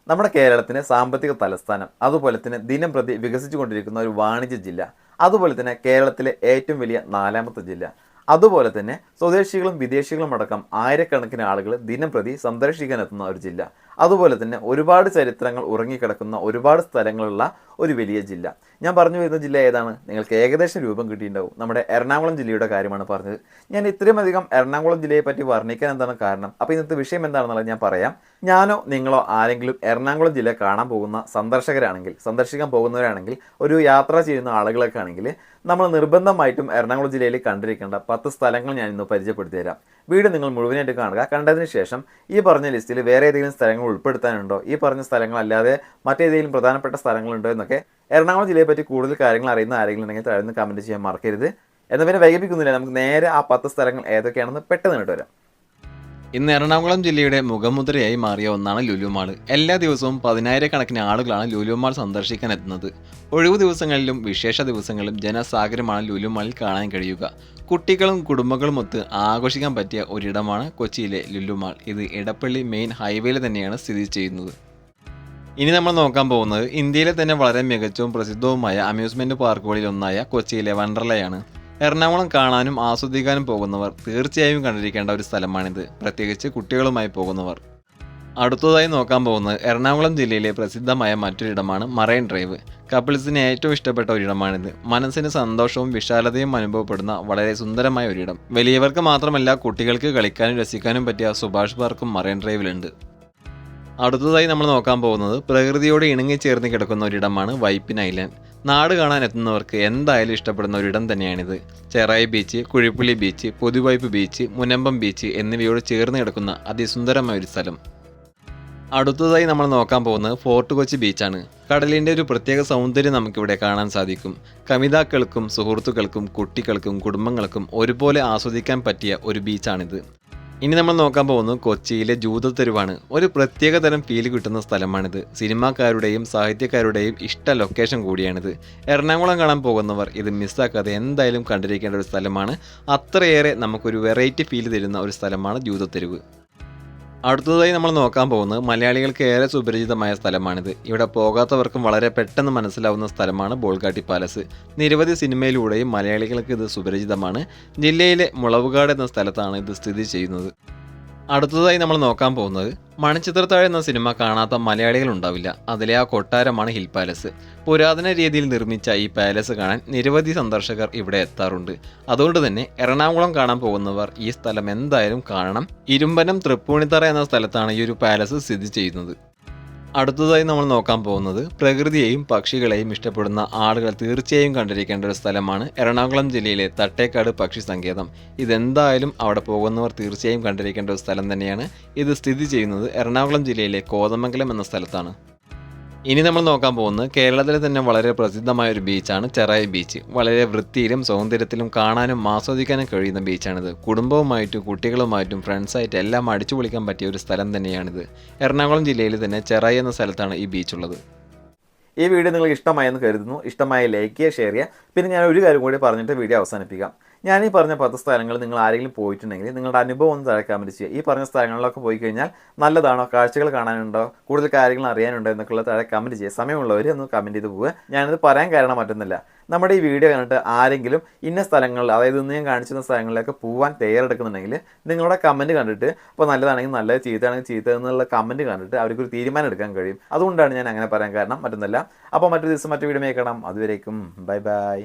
നമ്മുടെ കേരളത്തിന് സാമ്പത്തിക തലസ്ഥാനം, അതുപോലെ തന്നെ ദിനംപ്രതി വികസിച്ചുകൊണ്ടിരിക്കുന്ന ഒരു വാണിജ്യ ജില്ല, അതുപോലെ തന്നെ കേരളത്തിലെ ഏറ്റവും വലിയ നാലാമത്തെ ജില്ല, അതുപോലെ തന്നെ സ്വദേശികളും വിദേശികളും അടക്കം ആയിരക്കണക്കിന് ആളുകൾ ദിനംപ്രതി സന്ദർശിക്കാനെത്തുന്ന ഒരു ജില്ല, അതുപോലെ തന്നെ ഒരുപാട് ചരിത്രങ്ങൾ ഉറങ്ങിക്കിടക്കുന്ന ഒരുപാട് സ്ഥലങ്ങളുള്ള ഒരു വലിയ ജില്ല. ഞാൻ പറഞ്ഞു വരുന്ന ജില്ല ഏതാണ്? നിങ്ങൾക്ക് ഏകദേശം രൂപം കിട്ടിയിട്ടുണ്ടാവും. നമ്മുടെ എറണാകുളം ജില്ലയുടെ കാര്യമാണ് പറഞ്ഞത്. ഞാൻ ഇത്രയും അധികം എറണാകുളം ജില്ലയെ പറ്റി വർണ്ണിക്കാൻ എന്താണ് കാരണം? അപ്പോൾ ഇന്നത്തെ വിഷയം എന്താണെന്നുള്ളത് ഞാൻ പറയാം. ഞാനോ നിങ്ങളോ ആരെങ്കിലും എറണാകുളം ജില്ല കാണാൻ പോകുന്ന സന്ദർശകരാണെങ്കിൽ, സന്ദർശിക്കാൻ പോകുന്നവരാണെങ്കിൽ, ഒരു യാത്ര ചെയ്യുന്ന ആളുകളൊക്കെ ആണെങ്കിൽ നമ്മൾ നിർബന്ധമായിട്ടും എറണാകുളം ജില്ലയിൽ കണ്ടിരിക്കേണ്ട 10 സ്ഥലങ്ങൾ ഞാൻ ഇന്ന് പരിചയപ്പെടുത്തി തരാം. വീഡിയോ നിങ്ങൾ മുഴുവനായിട്ട് കാണുക. കണ്ടതിന് ശേഷം ഈ പറഞ്ഞ ലിസ്റ്റിൽ വേറെ ഏതെങ്കിലും സ്ഥലങ്ങൾ ഉൾപ്പെടുത്താനുണ്ടോ, ഈ പറഞ്ഞ സ്ഥലങ്ങളല്ലാതെ മറ്റേതെങ്കിലും പ്രധാനപ്പെട്ട സ്ഥലങ്ങളുണ്ടോ എന്നൊക്കെ എറണാകുളം ജില്ലയെ പറ്റി കൂടുതൽ കാര്യങ്ങൾ അറിയുന്ന ആരെങ്കിലും ഉണ്ടെങ്കിൽ താഴെ കമൻറ്റ് ചെയ്യാൻ മറക്കരുത്. എന്നാൽ പിന്നെ വൈകിപ്പിക്കുന്നില്ല, നമുക്ക് നേരെ ആ 10 സ്ഥലങ്ങൾ ഏതൊക്കെയാണെന്ന് പെട്ടെന്ന് കണ്ടു വരാം. ഇന്ന് എറണാകുളം ജില്ലയുടെ മുഖമുദ്രയായി മാറിയ ഒന്നാണ് ലുലു മാൾ. എല്ലാ ദിവസവും 10,000-കണക്കിന് ആളുകളാണ് ലുലു മാൾ സന്ദർശിക്കാൻ എത്തുന്നത്. ഒഴിവു ദിവസങ്ങളിലും വിശേഷ ദിവസങ്ങളിലും ജനസാഗരമാണ് ലുലു മാളിൽ കാണാൻ കഴിയുക. കുട്ടികളും കുടുംബങ്ങളുമൊത്ത് ആഘോഷിക്കാൻ പറ്റിയ ഒരിടമാണ് കൊച്ചിയിലെ ലുലു മാൾ. ഇത് ഇടപ്പള്ളി മെയിൻ ഹൈവേയിൽ തന്നെയാണ് സ്ഥിതി ചെയ്യുന്നത്. ഇനി നമ്മൾ നോക്കാൻ പോകുന്നത് ഇന്ത്യയിലെ തന്നെ വളരെ മികച്ചവും പ്രസിദ്ധവുമായ അമ്യൂസ്മെൻറ്റ് പാർക്കുകളിൽ ഒന്നായ കൊച്ചിയിലെ വണ്ടർലയാണ്. എറണാകുളം കാണാനും ആസ്വദിക്കാനും പോകുന്നവർ തീർച്ചയായും കണ്ടിരിക്കേണ്ട ഒരു സ്ഥലമാണിത്, പ്രത്യേകിച്ച് കുട്ടികളുമായി പോകുന്നവർ. അടുത്തതായി നോക്കാൻ പോകുന്നത് എറണാകുളം ജില്ലയിലെ പ്രസിദ്ധമായ മറ്റൊരിടമാണ് മറൈൻ ഡ്രൈവ്. കപ്പിൾസിന് ഏറ്റവും ഇഷ്ടപ്പെട്ട ഒരിടമാണിത്. മനസ്സിന് സന്തോഷവും വിശാലതയും അനുഭവപ്പെടുന്ന വളരെ സുന്ദരമായ ഒരിടം. വലിയവർക്ക് മാത്രമല്ല, കുട്ടികൾക്ക് കളിക്കാനും രസിക്കാനും പറ്റിയ സുഭാഷ് പാർക്കും മറൈൻ ഡ്രൈവിലുണ്ട്. അടുത്തതായി നമ്മൾ നോക്കാൻ പോകുന്നത് പ്രകൃതിയോട് ഇണങ്ങിച്ചേർന്ന് കിടക്കുന്ന ഒരിടമാണ് വൈപ്പിൻ ഐലൻഡ്. നാട് കാണാൻ എത്തുന്നവർക്ക് എന്തായാലും ഇഷ്ടപ്പെടുന്ന ഒരിടം തന്നെയാണിത്. Cherai beach, Kuzhupilly beach, Puthuvype beach, Munambam beach എന്നിവയോട് ചേർന്ന് കിടക്കുന്ന അതിസുന്ദരമായ ഒരു സ്ഥലം. അടുത്തതായി നമ്മൾ നോക്കാൻ പോകുന്നത് ഫോർട്ട് കൊച്ചി ബീച്ചാണ്. കടലിൻ്റെ ഒരു പ്രത്യേക സൗന്ദര്യം നമുക്കിവിടെ കാണാൻ സാധിക്കും. കവിതാക്കൾക്കും സുഹൃത്തുക്കൾക്കും കുട്ടികൾക്കും കുടുംബങ്ങൾക്കും ഒരുപോലെ ആസ്വദിക്കാൻ പറ്റിയ ഒരു ബീച്ചാണിത്. ഇനി നമ്മൾ നോക്കാൻ പോകുന്നത് കൊച്ചിയിലെ ജൂതത്തെരുവാണ്. ഒരു പ്രത്യേക തരം ഫീല് കിട്ടുന്ന സ്ഥലമാണിത്. സിനിമാക്കാരുടെയും സാഹിത്യക്കാരുടെയും ഇഷ്ട ലൊക്കേഷൻ കൂടിയാണിത്. എറണാകുളം കാണാൻ പോകുന്നവർ ഇത് മിസ്സാക്കാതെ എന്തായാലും കണ്ടിരിക്കേണ്ട ഒരു സ്ഥലമാണ്. അത്രയേറെ നമുക്കൊരു വെറൈറ്റി ഫീല് തരുന്ന ഒരു സ്ഥലമാണ് ജൂതത്തെരുവ്. അടുത്തതായി നമ്മൾ നോക്കാൻ പോകുന്നത് മലയാളികൾക്ക് ഏറെ സുപരിചിതമായ സ്ഥലമാണിത്. ഇവിടെ പോകാത്തവർക്കും വളരെ പെട്ടെന്ന് മനസ്സിലാവുന്ന സ്ഥലമാണ് ബോൾഗാട്ടി പാലസ്. നിരവധി സിനിമയിലൂടെയും മലയാളികൾക്ക് ഇത് സുപരിചിതമാണ്. ജില്ലയിലെ മുളവുകാട് എന്ന സ്ഥലത്താണ് ഇത് സ്ഥിതി ചെയ്യുന്നത്. അടുത്തതായി നമ്മൾ നോക്കാൻ പോകുന്നത് മണിച്ചിത്രത്താഴ് എന്ന സിനിമ കാണാത്ത മലയാളികൾ ഉണ്ടാവില്ല. അതിലെ ആ കൊട്ടാരമാണ് ഹിൽ പാലസ്. പുരാതന രീതിയിൽ നിർമ്മിച്ച ഈ പാലസ് കാണാൻ നിരവധി സന്ദർശകർ ഇവിടെ എത്താറുണ്ട്. അതുകൊണ്ട് തന്നെ എറണാകുളം കാണാൻ പോകുന്നവർ ഈ സ്ഥലം എന്തായാലും കാണണം. ഇരുമ്പനം തൃപ്പൂണിത്തറ എന്ന സ്ഥലത്താണ് ഈ ഒരു പാലസ് സ്ഥിതി ചെയ്യുന്നത്. അടുത്തതായി നമ്മൾ നോക്കാൻ പോകുന്നത് പ്രകൃതിയെയും പക്ഷികളെയും ഇഷ്ടപ്പെടുന്ന ആളുകൾ തീർച്ചയായും കണ്ടിരിക്കേണ്ട ഒരു സ്ഥലമാണ് എറണാകുളം ജില്ലയിലെ തട്ടേക്കാട് പക്ഷി സങ്കേതം. ഇതെന്തായാലും അവിടെ പോകുന്നവർ തീർച്ചയായും കണ്ടിരിക്കേണ്ട ഒരു സ്ഥലം തന്നെയാണ്. ഇത് സ്ഥിതി ചെയ്യുന്നത് എറണാകുളം ജില്ലയിലെ കോതമംഗലം എന്ന സ്ഥലത്താണ്. ഇനി നമ്മൾ നോക്കാൻ പോകുന്നത് കേരളത്തിലെ തന്നെ വളരെ പ്രസിദ്ധമായ ഒരു ബീച്ചാണ് ചെറായി ബീച്ച്. വളരെ വൃത്തിയിലും സൗന്ദര്യത്തിലും കാണാനും ആസ്വദിക്കാനും കഴിയുന്ന ബീച്ചാണിത്. കുടുംബവുമായിട്ടും കുട്ടികളുമായിട്ടും ഫ്രണ്ട്സായിട്ടും എല്ലാം അടിച്ചു പൊളിക്കാൻ പറ്റിയ ഒരു സ്ഥലം തന്നെയാണിത്. എറണാകുളം ജില്ലയിൽ തന്നെ ചെറായി എന്ന സ്ഥലത്താണ് ഈ ബീച്ചുള്ളത്. ഈ വീഡിയോ നിങ്ങൾക്ക് ഇഷ്ടമായെന്ന് കരുതുന്നു. ഇഷ്ടമായ ലൈക്ക് ചെയ്യുക, ഷെയർ ചെയ്യുക. പിന്നെ ഞാൻ ഒരു കാര്യം കൂടി പറഞ്ഞിട്ട് വീഡിയോ അവസാനിപ്പിക്കാം. ഞാൻ ഈ പറഞ്ഞ 10 സ്ഥലങ്ങൾ നിങ്ങൾ ആരെങ്കിലും പോയിട്ടുണ്ടെങ്കിൽ നിങ്ങളുടെ അനുഭവം ഒന്ന് താഴെ കമൻറ്റ് ചെയ്യുക. ഈ പറഞ്ഞ സ്ഥലങ്ങളിലൊക്കെ പോയി കഴിഞ്ഞാൽ നല്ലതാണോ, കാഴ്ചകൾ കാണാനുണ്ടോ, കൂടുതൽ കാര്യങ്ങൾ അറിയാനുണ്ടോ എന്നൊക്കെയുള്ള താഴെ കമൻറ്റ് ചെയ്യുക. സമയമുള്ളവർ ഒന്ന് കമൻറ്റ് ചെയ്ത് പോവുക. ഞാനിത് പറയാൻ കാരണം മറ്റൊന്നുമില്ല, നമ്മുടെ ഈ വീഡിയോ കണ്ടിട്ട് ആരെങ്കിലും ഇന്ന സ്ഥലങ്ങളിൽ, അതായത് ഇന്ന് ഞാൻ കാണിച്ചിരുന്ന സ്ഥലങ്ങളിലൊക്കെ പോകാൻ തയ്യാറെടുക്കുന്നുണ്ടെങ്കിൽ നിങ്ങളുടെ കമൻറ്റ് കണ്ടിട്ട് അപ്പോൾ നല്ലതാണെങ്കിൽ നല്ലത്, ചീത്തയാണെങ്കിൽ ചീത്ത എന്നുള്ള കമൻറ്റ് കണ്ടിട്ട് അവർക്കൊരു തീരുമാനം എടുക്കാൻ കഴിയും. അതുകൊണ്ടാണ് ഞാൻ അങ്ങനെ പറയാൻ കാരണം, മറ്റൊന്നുമല്ല. അപ്പോൾ മറ്റൊരു ദിവസം മറ്റു വീഡിയോ കാണാം. അതുവരേക്കും ബൈ ബൈ.